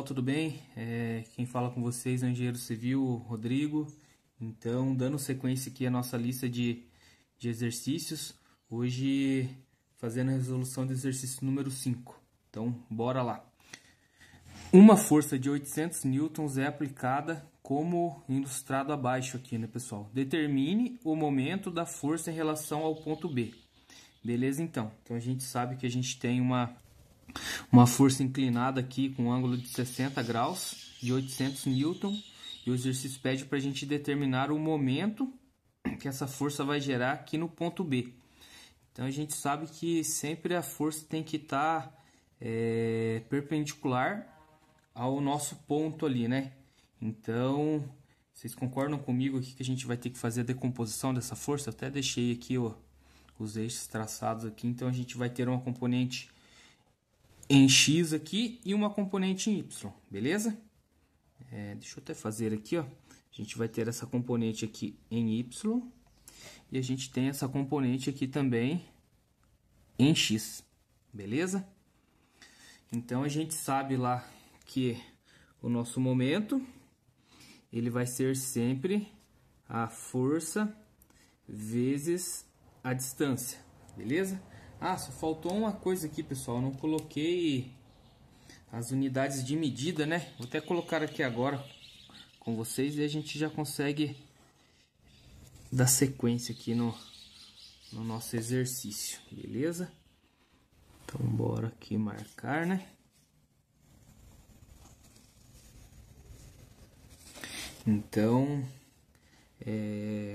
tudo bem? Quem fala com vocês é o engenheiro civil Rodrigo. Então, dando sequência aqui à nossa lista de exercícios, hoje fazendo a resolução do exercício número 5. Então, bora lá. Uma força de 800 newtons é aplicada como ilustrado abaixo aqui, né, pessoal? Determine o momento da força em relação ao ponto B. Beleza, então? Então, a gente sabe que a gente tem uma força inclinada aqui com um ângulo de 60 graus, de 800 newton, e o exercício pede para a gente determinar o momento que essa força vai gerar aqui no ponto B. Então, a gente sabe que sempre a força tem que estar perpendicular ao nosso ponto ali, né? Então, vocês concordam comigo aqui que a gente vai ter que fazer a decomposição dessa força? Eu até deixei aqui os eixos traçados aqui, então a gente vai ter uma componente em X aqui e uma componente em Y, beleza? Deixa eu até fazer aqui, ó. A gente vai ter essa componente aqui em Y e a gente tem essa componente aqui também em X, beleza? Então, a gente sabe lá que o nosso momento, ele vai ser sempre a força vezes a distância, beleza? Ah, só faltou uma coisa aqui, pessoal. Eu não coloquei as unidades de medida, né? Vou até colocar aqui agora com vocês e a gente já consegue dar sequência aqui no nosso exercício, beleza? Então, bora aqui marcar, né? Então,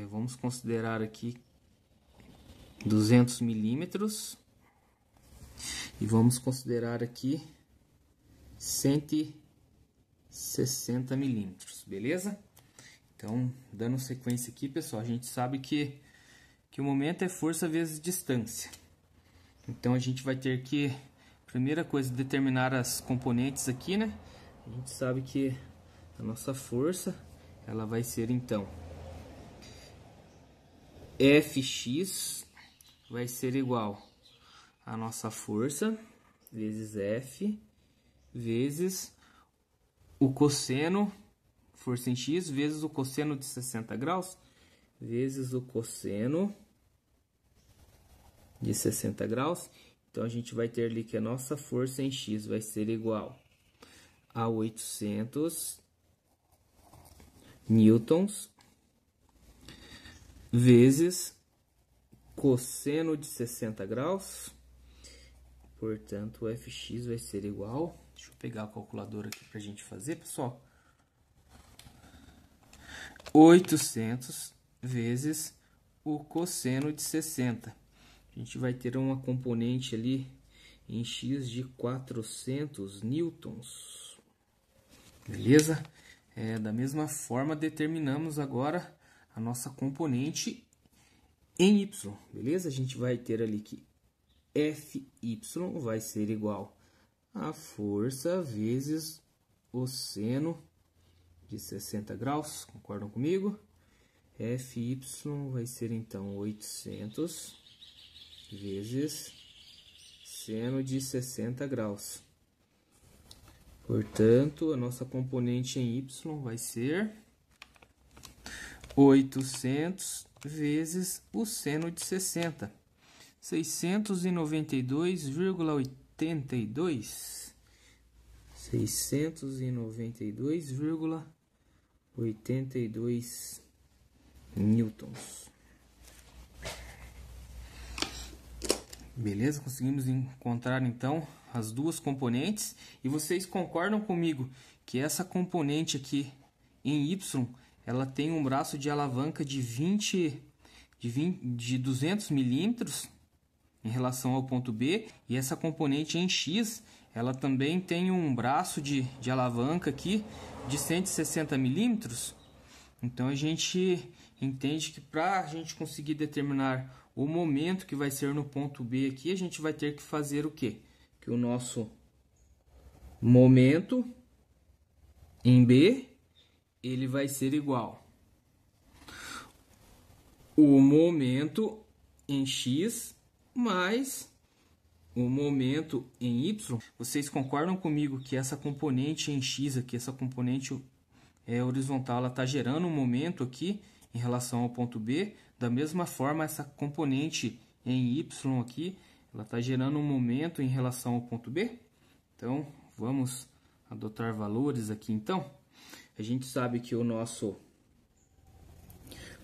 vamos considerar aqui 200 milímetros e vamos considerar aqui 160 milímetros, beleza? Então, dando sequência aqui, pessoal, a gente sabe que o momento é força vezes distância. Então, a gente vai ter que, primeira coisa, determinar as componentes aqui, né? A gente sabe que a nossa força, ela vai ser, então, Fx vai ser igual a nossa força vezes F vezes o cosseno, força em X, vezes o cosseno de 60 graus, vezes o cosseno de 60 graus. Então, a gente vai ter ali que a nossa força em X vai ser igual a 800 newtons vezes cosseno de 60 graus, portanto, o Fx vai ser igual, deixa eu pegar a calculadora aqui para a gente fazer, pessoal, 800 vezes o cosseno de 60. A gente vai ter uma componente ali em X de 400 newtons, beleza? Da mesma forma, determinamos agora a nossa componente em Y, beleza? A gente vai ter ali que Fy vai ser igual a força vezes o seno de 60 graus, concordam comigo? Fy vai ser então 800 vezes seno de 60 graus. Portanto, a nossa componente em Y vai ser 800 vezes o seno de 60. 692,82. 692,82 newtons. Beleza? Conseguimos encontrar então as duas componentes. E vocês concordam comigo que essa componente aqui em Y, ela tem um braço de alavanca de 200 milímetros em relação ao ponto B, e essa componente em X, ela também tem um braço de alavanca aqui de 160 milímetros. Então, a gente entende que para a gente conseguir determinar o momento que vai ser no ponto B aqui, a gente vai ter que fazer o quê? Que o nosso momento em B, ele vai ser igual o momento em X mais o momento em Y, vocês concordam comigo que essa componente em X aqui, essa componente horizontal, ela está gerando um momento aqui em relação ao ponto B. Da mesma forma, essa componente em Y aqui, ela está gerando um momento em relação ao ponto B. Então, vamos adotar valores aqui então. A gente sabe que o nosso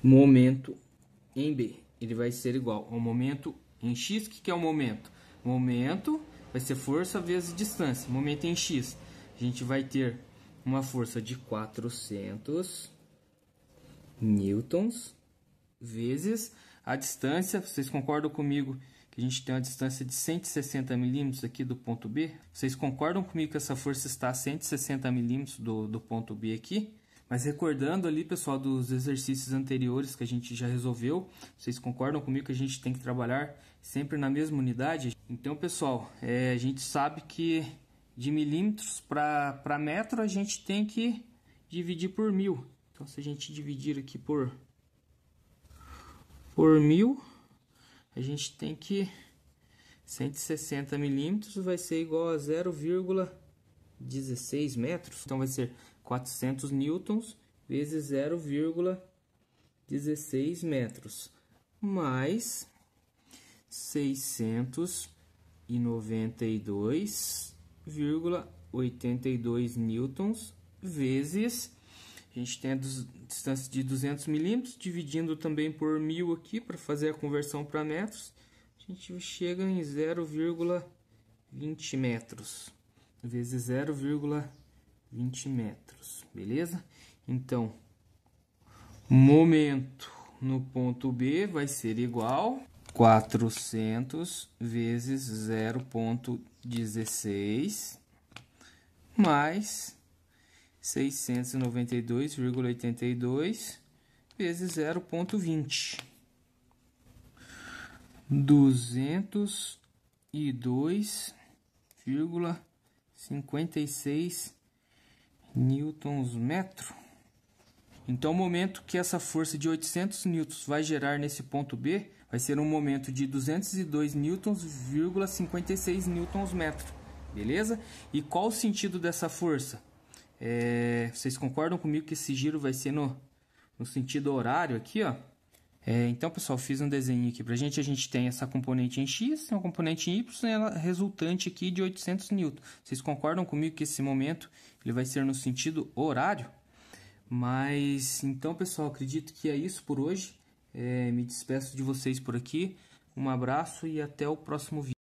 momento em B, ele vai ser igual ao momento em X. O que é o momento? O momento vai ser força vezes distância. Momento em X, a gente vai ter uma força de 400 newtons vezes a distância. Vocês concordam comigo que a gente tem uma distância de 160 milímetros aqui do ponto B? Vocês concordam comigo que essa força está a 160 milímetros do ponto B aqui? Mas recordando ali, pessoal, dos exercícios anteriores que a gente já resolveu, vocês concordam comigo que a gente tem que trabalhar sempre na mesma unidade? Então, pessoal, a gente sabe que de milímetros para metro a gente tem que dividir por 1000. Então, se a gente dividir aqui por 1000, a gente tem que 160 milímetros vai ser igual a 0,16 metros. Então, vai ser 400 newtons vezes 0,16 metros, mais 692,82 newtons vezes, a gente tem a distância de 200 milímetros, dividindo também por 1000 aqui, para fazer a conversão para metros, a gente chega em 0,20 metros, vezes 0,20 metros, beleza? Então, momento no ponto B vai ser igual a 400 vezes 0,16 mais 692,82 vezes 0,20. 202,56 newtons metro. Então, o momento que essa força de 800 newtons vai gerar nesse ponto B vai ser um momento de 202 newtons,56 newtons metro, beleza? E qual o sentido dessa força? Vocês concordam comigo que esse giro vai ser no sentido horário aqui, ó? Então, pessoal, fiz um desenho aqui pra gente. A gente tem essa componente em X, tem uma componente em Y, ela resultante aqui de 800 newtons. Vocês concordam comigo que esse momento ele vai ser no sentido horário? Mas, então, pessoal, acredito que é isso por hoje. Me despeço de vocês por aqui. Um abraço e até o próximo vídeo.